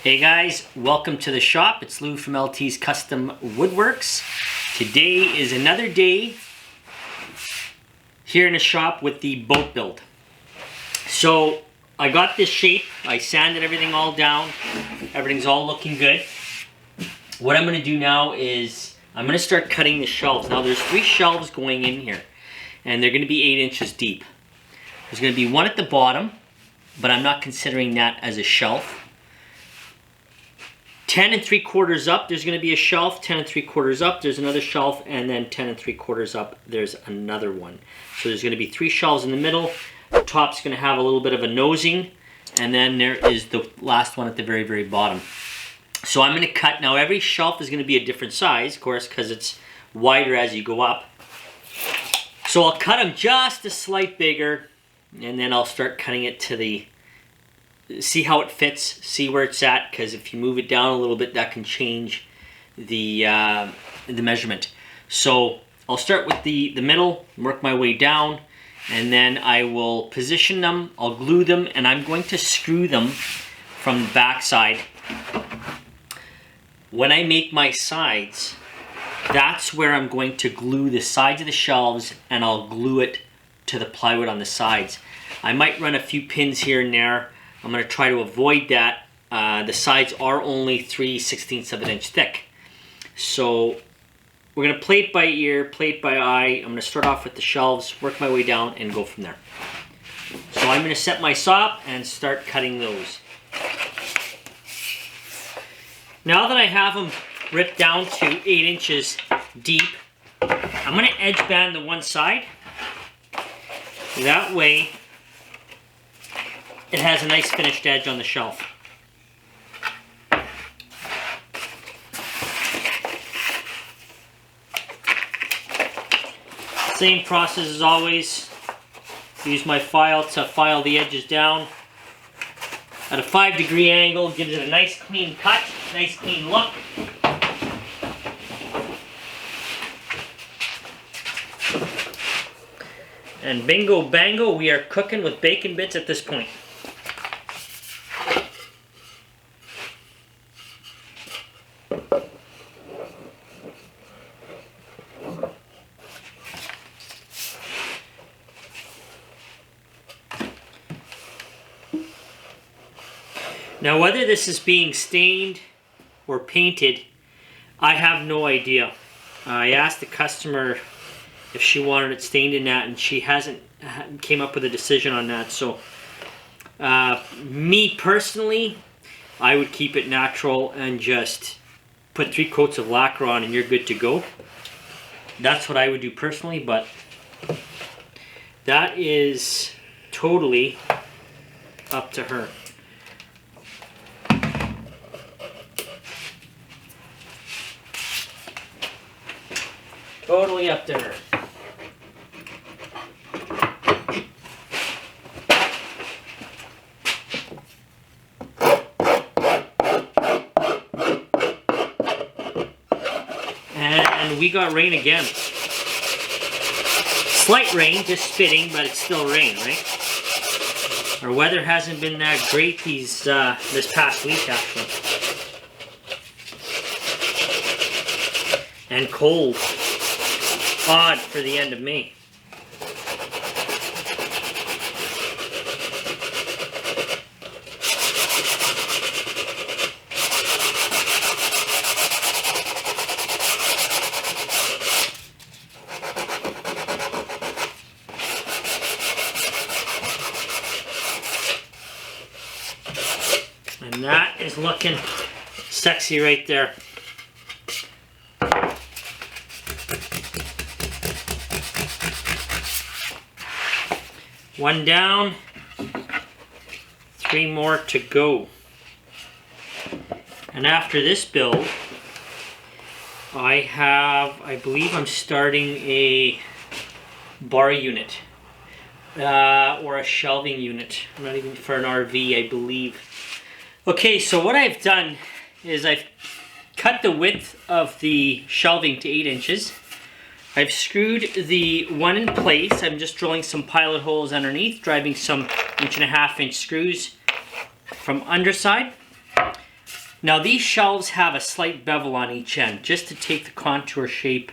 Hey guys, welcome to the shop. It's Lou from LT's Custom Woodworks. Today is another day here in the shop with the boat build. So I got this shape, I sanded everything all down, everything's all looking good. What I'm going to do now is I'm going to start cutting the shelves. Now there's 3 shelves going in here and they're going to be 8 inches deep. There's going to be one at the bottom, but I'm not considering that as a shelf. 10 3/4 up, there's going to be a shelf. 10 3/4 up, there's another shelf, and then 10 3/4 up, there's another one. So there's going to be 3 shelves in the middle. The top's going to have a little bit of a nosing, and then there is the last one at the very, very bottom. So I'm going to cut. Now every shelf is going to be a different size, of course, because it's wider as you go up. So I'll cut them just a slight bigger, and then I'll start cutting it to see how it fits, see where it's at, because if you move it down a little bit, that can change the measurement. So I'll start with the middle, work my way down, and then I will position them, I'll glue them, and I'm going to screw them from the back side. When I make my sides, that's where I'm going to glue the sides of the shelves, and I'll glue it to the plywood on the sides. I might run a few pins here and there. I'm going to try to avoid that. The sides are only 3/16 of an inch thick. So we're going to play it by ear, play it by eye. I'm going to start off with the shelves, work my way down, and go from there. So I'm going to set my saw up and start cutting those. Now that I have them ripped down to 8 inches deep, I'm going to edge band the one side. That way it has a nice finished edge on the shelf. Same process as always. Use my file to file the edges down at a 5-degree angle. Gives it a nice clean cut, nice clean look. And bingo bango, we are cooking with bacon bits at this point. Now whether this is being stained or painted, I have no idea. I asked the customer if she wanted it stained in that, and she hasn't came up with a decision on that. So me personally, I would keep it natural and just put 3 coats of lacquer on and you're good to go. That's what I would do personally, but that is totally up to her. Totally up to her. And we got rain again. Slight rain, just spitting, but it's still rain, right? Our weather hasn't been that great this past week, actually. And cold. Odd for the end of May. And that is looking sexy right there. One down, 3 more to go. And after this build, I believe I'm starting a bar unit or a shelving unit. I'm not even for an RV, I believe. Okay, so what I've done is I've cut the width of the shelving to 8 inches. I've screwed the one in place. I'm just drilling some pilot holes underneath, driving some 1.5 inch screws from underside. Now these shelves have a slight bevel on each end, just to take the contour shape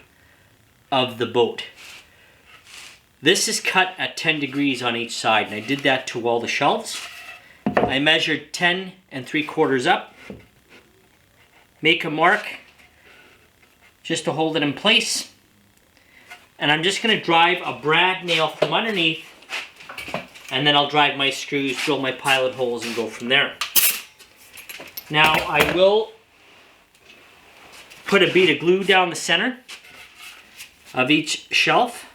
of the boat. This is cut at 10 degrees on each side, and I did that to all the shelves. I measured 10 3/4 up. Make a mark just to hold it in place. And I'm just going to drive a brad nail from underneath, and then I'll drive my screws, drill my pilot holes, and go from there. Now I will put a bead of glue down the center of each shelf.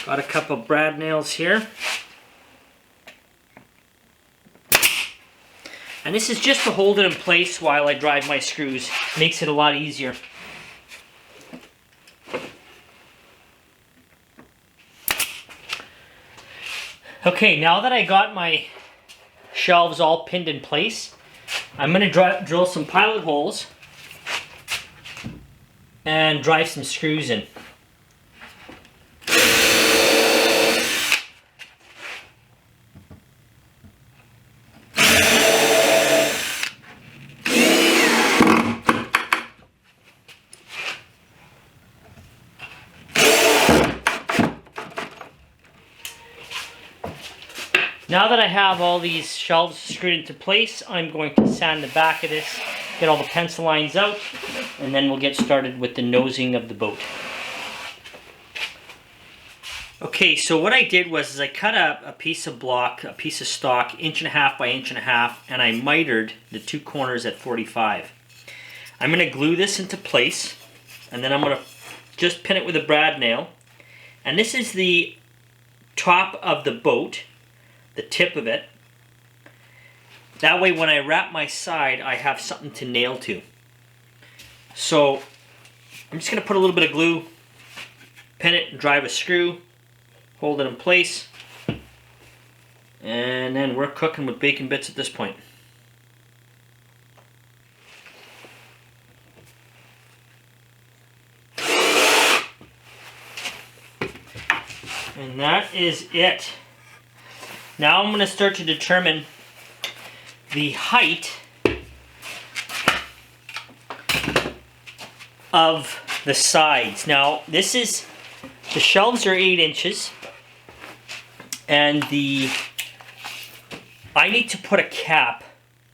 Got a couple of brad nails here. And this is just to hold it in place while I drive my screws. Makes it a lot easier. Okay, now that I got my shelves all pinned in place, I'm going to drill some pilot holes and drive some screws in. Now that I have all these shelves screwed into place, I'm going to sand the back of this, get all the pencil lines out, and then we'll get started with the nosing of the boat. Okay, so what I did was I cut a piece of block, a piece of stock, 1.5 by 1.5, and I mitered the two corners at 45. I'm going to glue this into place, and then I'm going to just pin it with a brad nail. And this is the top of the boat, the tip of it. That way when I wrap my side, I have something to nail to. So I'm just going to put a little bit of glue, pin it, and drive a screw, hold it in place, and then we're cooking with bacon bits at this point. And that is it. Now I'm going to start to determine the height of the sides. Now this is, the shelves are 8 inches, and I need to put a cap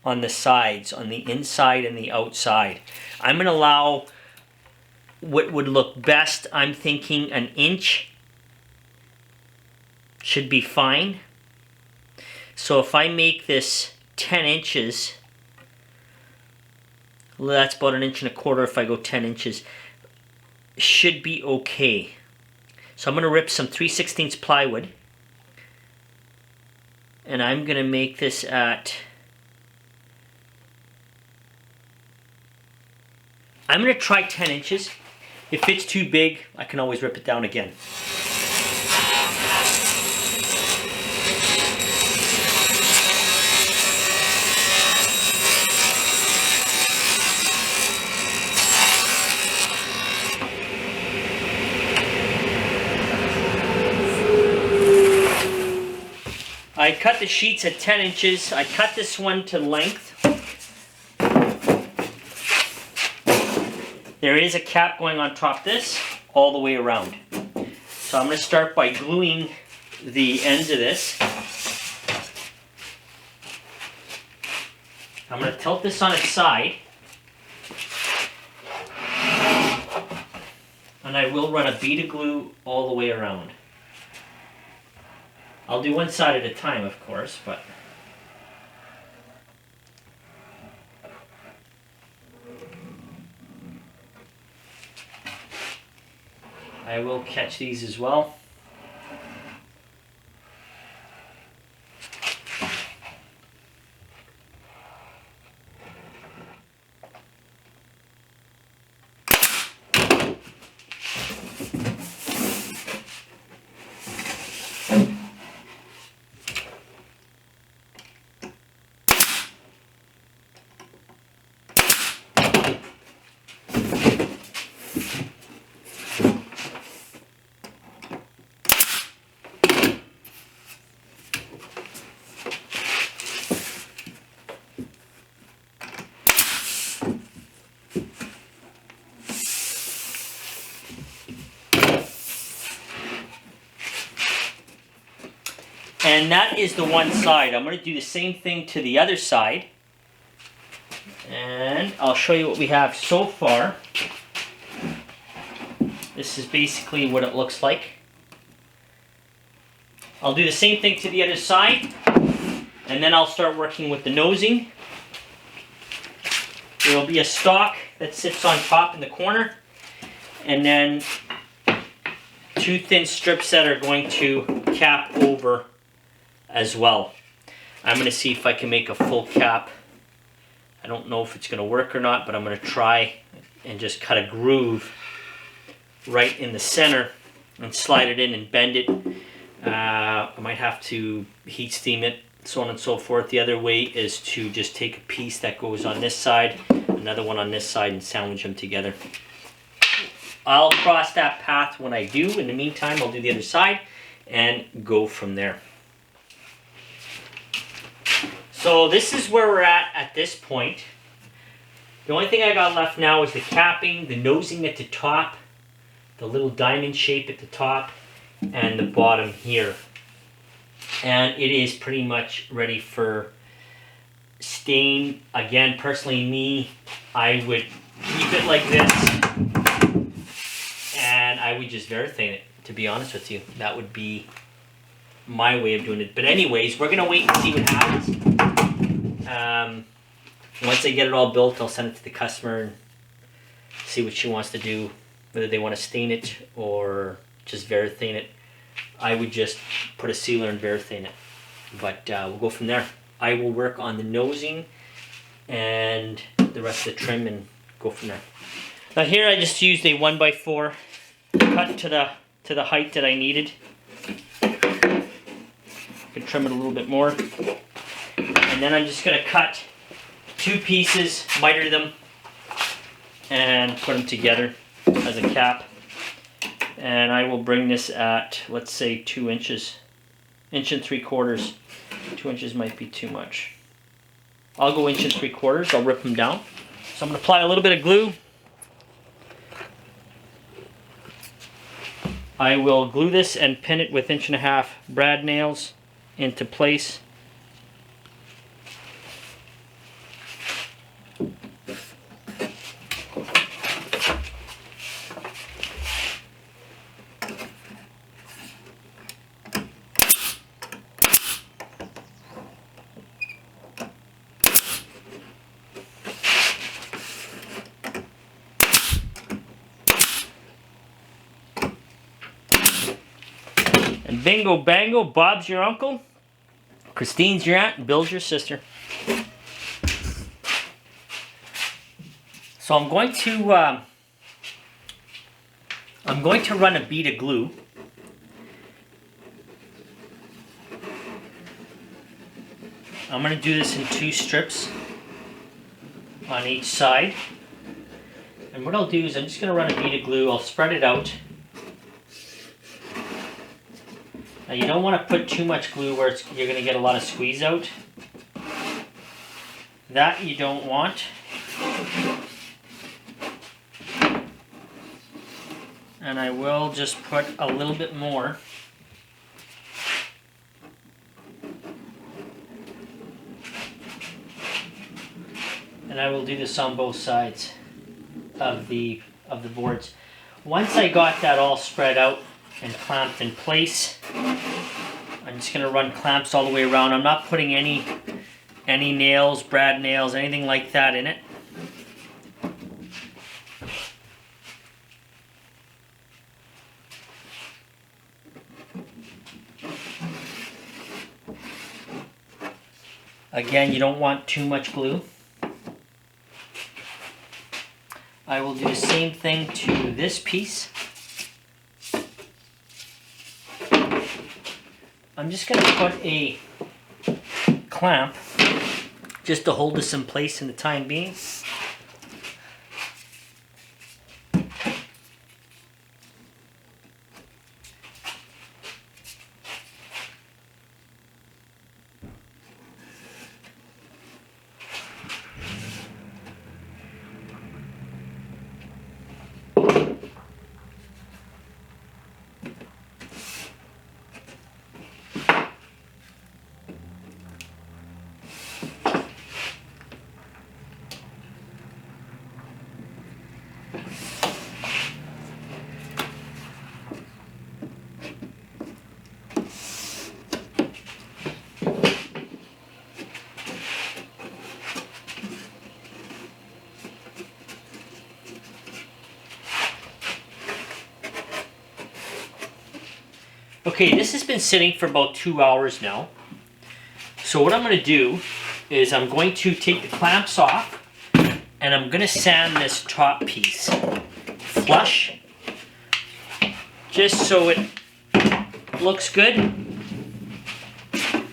on the sides, on the inside and the outside. I'm going to allow what would look best. I'm thinking 1 inch should be fine. So if I make this 10 inches, well, that's about 1.25 inches if I go 10 inches, should be okay. So I'm going to rip some 3/16 plywood, and I'm going to make this at, I'm going to try 10 inches. If it's too big, I can always rip it down again. I cut the sheets at 10 inches. I cut this one to length. There is a cap going on top of this all the way around. So I'm going to start by gluing the ends of this. I'm going to tilt this on its side. And I will run a bead of glue all the way around. I'll do one side at a time, of course, but I will catch these as well. And that is the one side. I'm going to do the same thing to the other side. And I'll show you what we have so far. This is basically what it looks like. I'll do the same thing to the other side. And then I'll start working with the nosing. There will be a stock that sits on top in the corner. And then 2 thin strips that are going to cap over as well. I'm going to see if I can make a full cap. I don't know if it's going to work or not, but I'm going to try and just cut a groove right in the center and slide it in and bend it. I might have to heat steam it, so on and so forth. The other way is to just take a piece that goes on this side, another one on this side, and sandwich them together. I'll cross that path when I do. In the meantime, I'll do the other side and go from there. So this is where we're at this point. The only thing I got left now is the capping, the nosing at the top, the little diamond shape at the top, and the bottom here. And it is pretty much ready for stain. Again, personally me, I would keep it like this, and I would just varathane it, to be honest with you. That would be my way of doing it. But anyways, we're gonna wait and see what happens. Once I get it all built, I'll send it to the customer and see what she wants to do, whether they want to stain it or just varathane it. I would just put a sealer and varathane it, but we'll go from there. I will work on the nosing and the rest of the trim and go from there. Now here I just used a 1x4 cut to the height that I needed. I could trim it a little bit more. And then I'm just going to cut 2 pieces, miter them, and put them together as a cap. And I will bring this at, let's say, 2 inches. 1 3/4. 2 inches might be too much. I'll go 1 3/4. I'll rip them down. So I'm going to apply a little bit of glue. I will glue this and pin it with 1.5" brad nails into place. And bingo bango, Bob's your uncle, Christine's your aunt, and Bill's your sister. So I'm going to run a bead of glue. I'm going to do this in 2 strips on each side. And what I'll do is I'm just going to run a bead of glue. I'll spread it out. Now you don't want to put too much glue where you're going to get a lot of squeeze out. That you don't want. And I will just put a little bit more. And I will do this on both sides of the boards. Once I got that all spread out and clamped in place, I'm just going to run clamps all the way around. I'm not putting any nails, brad nails, anything like that in it. Again, you don't want too much glue. I will do the same thing to this piece. I'm just going to put a clamp just to hold this in place in the time being. Okay, this has been sitting for about 2 hours now. So what I'm going to do is I'm going to take the clamps off and I'm going to sand this top piece flush just so it looks good. I'm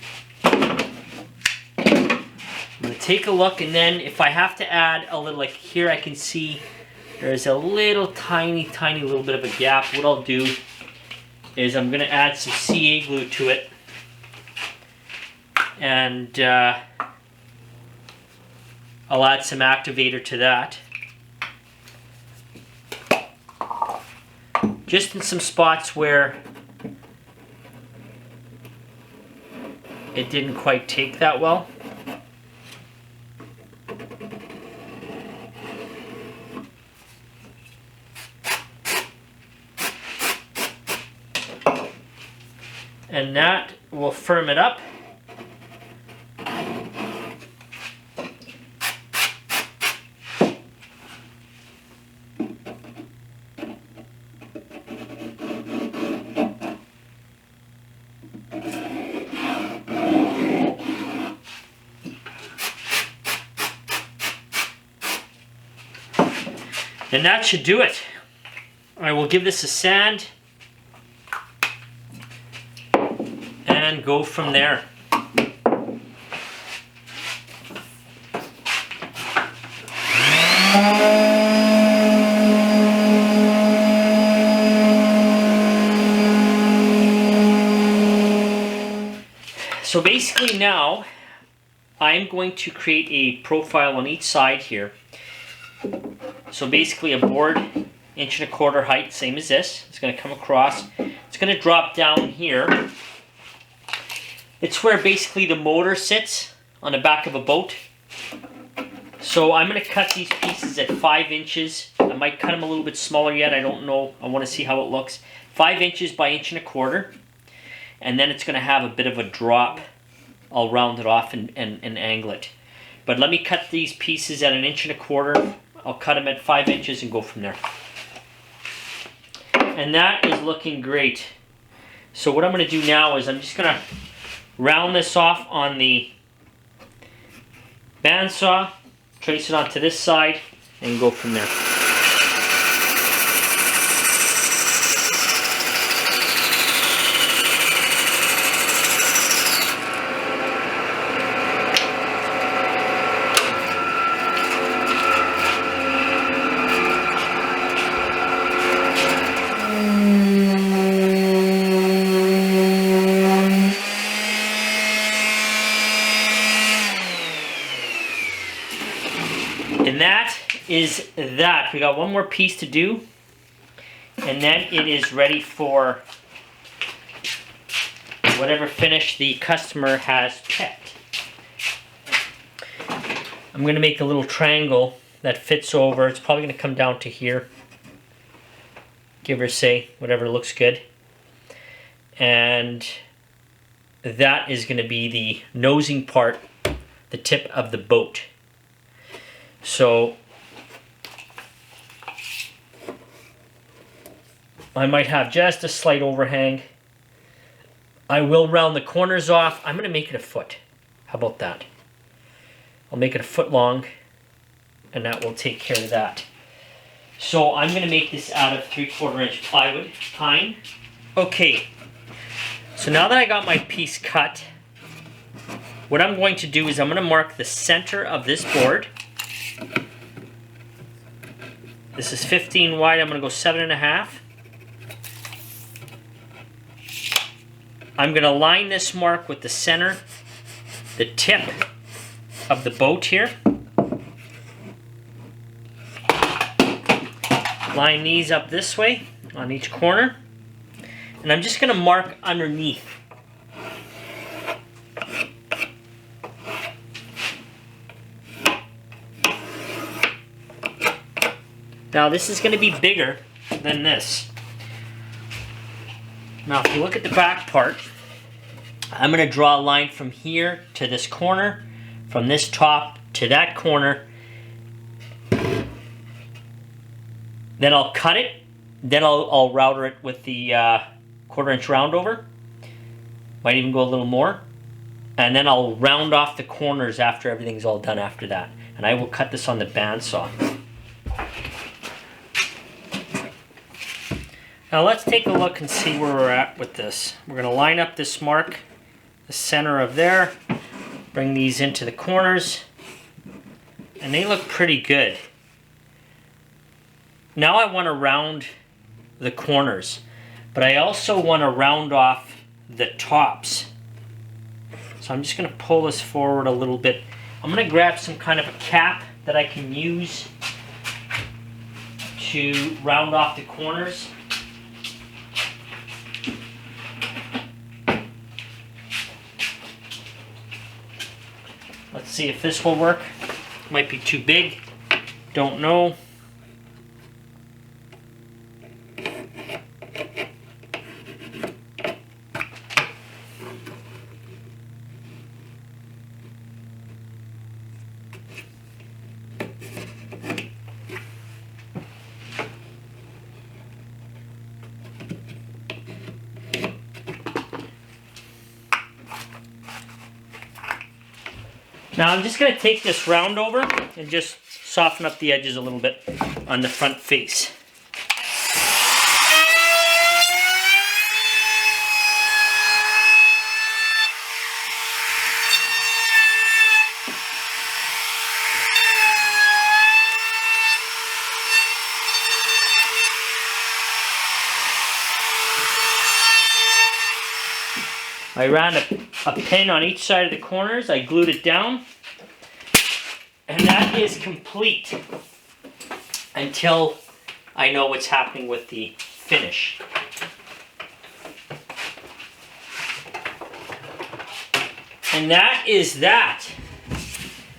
going to take a look, and then if I have to add a little, like here I can see there's a little tiny little bit of a gap. What I'll do is I'm going to add some CA glue to it, and I'll add some activator to that. Just in some spots where it didn't quite take that well. And that will firm it up. And that should do it. I will give this a sand and go from there. So basically now I'm going to create a profile on each side here. So basically a board 1.25 height, same as this. It's going to come across. It's going to drop down here. It's where basically the motor sits on the back of a boat. So I'm going to cut these pieces at 5 inches. I might cut them a little bit smaller yet. I don't know. I want to see how it looks. 5 inches by 1.25. And then it's going to have a bit of a drop. I'll round it off and angle it. But let me cut these pieces at 1.25. I'll cut them at 5 inches and go from there. And that is looking great. So what I'm going to do now is I'm just going to round this off on the bandsaw, trace it onto this side, and go from there. And that is that. We got one more piece to do, and then it is ready for whatever finish the customer has picked. I'm going to make a little triangle that fits over. It's probably going to come down to here, give or say, whatever looks good. And that is going to be the nosing part, the tip of the boat. So I might have just a slight overhang. I will round the corners off. I'm going to make it a foot. How about that? I'll make it a foot long, and that will take care of that. So I'm going to make this out of 3/4 inch plywood, pine. Okay, so now that I got my piece cut, what I'm going to do is I'm going to mark the center of this board. This is 15 wide. I'm going to go 7.5. I'm going to line this mark with the center, the tip of the boat here. Line these up this way on each corner. And I'm just going to mark underneath. Now this is going to be bigger than this. Now if you look at the back part, I'm going to draw a line from here to this corner, from this top to that corner. Then I'll cut it, then I'll router it with the 1/4 inch round over, Might even go a little more. And then I'll round off the corners after everything's all done after that. And I will cut this on the bandsaw. Now let's take a look and see where we're at with this. We're going to line up this mark, the center of there, bring these into the corners, and they look pretty good. Now I want to round the corners, but I also want to round off the tops. So I'm just going to pull this forward a little bit. I'm going to grab some kind of a cap that I can use to round off the corners. Let's see if this will work. Might be too big. Don't know. Now I'm just going to take this round over and just soften up the edges a little bit on the front face. I ran a pin on each side of the corners, I glued it down, and that is complete until I know what's happening with the finish. And that is that.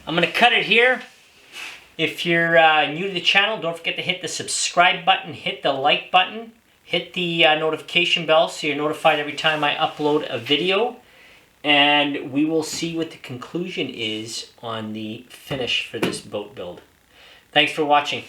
I'm going to cut it here. If you're new to the channel, don't forget to hit the subscribe button, hit the like button. Hit the notification bell so you're notified every time I upload a video. And we will see what the conclusion is on the finish for this boat build. Thanks for watching.